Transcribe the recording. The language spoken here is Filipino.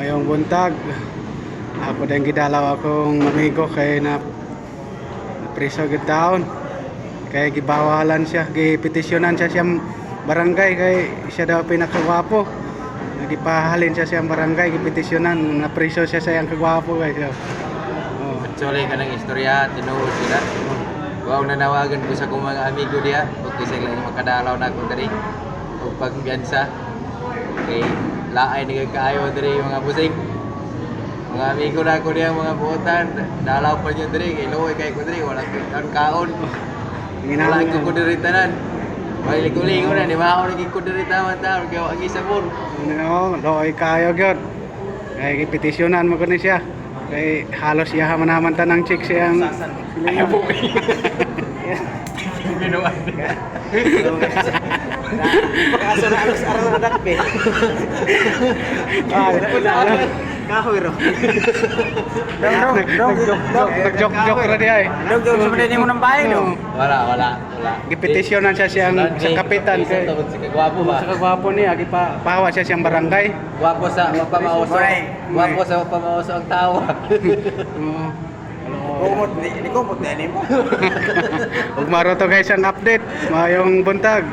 Mayong buntag. Ako din gidalaw akong amigo kay na preso gid taon. Kay gibawalan siya, gipetisyonan siya siyang barangay kay siya daw pinakagwapo. Nagipahalin siya siyang barangay, gipetisyonan na preso siya sayang kagwapo guys. Oh. Actually kanang istorya tinuod sila. Wow, nanawagan ko sa kong mga amigo diya ug sila makadalaw na ako diri ug pagbiyansa kay laay nagkaayo diri mga busing. Mga amigo na ako diya mga buotan, dalaw pa niyo diri kay luoy kay ko diri wala kaon. Wala ko diri tanan. Balik-ulingon na, di ba ako naging ko diri taman-taman kaya wag isabor. No, loy kayo gyud. Kay gipetisyonan mo ko ni siya. Kay halos iya manaman tanang chick siyang Ayaw po. Binuan. Kaso na alos araw na dakpe. Kahoy ro. Nag-joke ra diay. Dog sa pwede mo nang bahay no. Wala. Gipetisyonan siya siyang sa kapitan kay si kagwapo ba? sa kagwapo niya gipahawa siya siyang barangay. Gwapo sa mapamauso. Gwapo sa mapamauso ang tawa. Kumot ni kumot na ni mo. Ug maro to guys ang update, mayong buntag.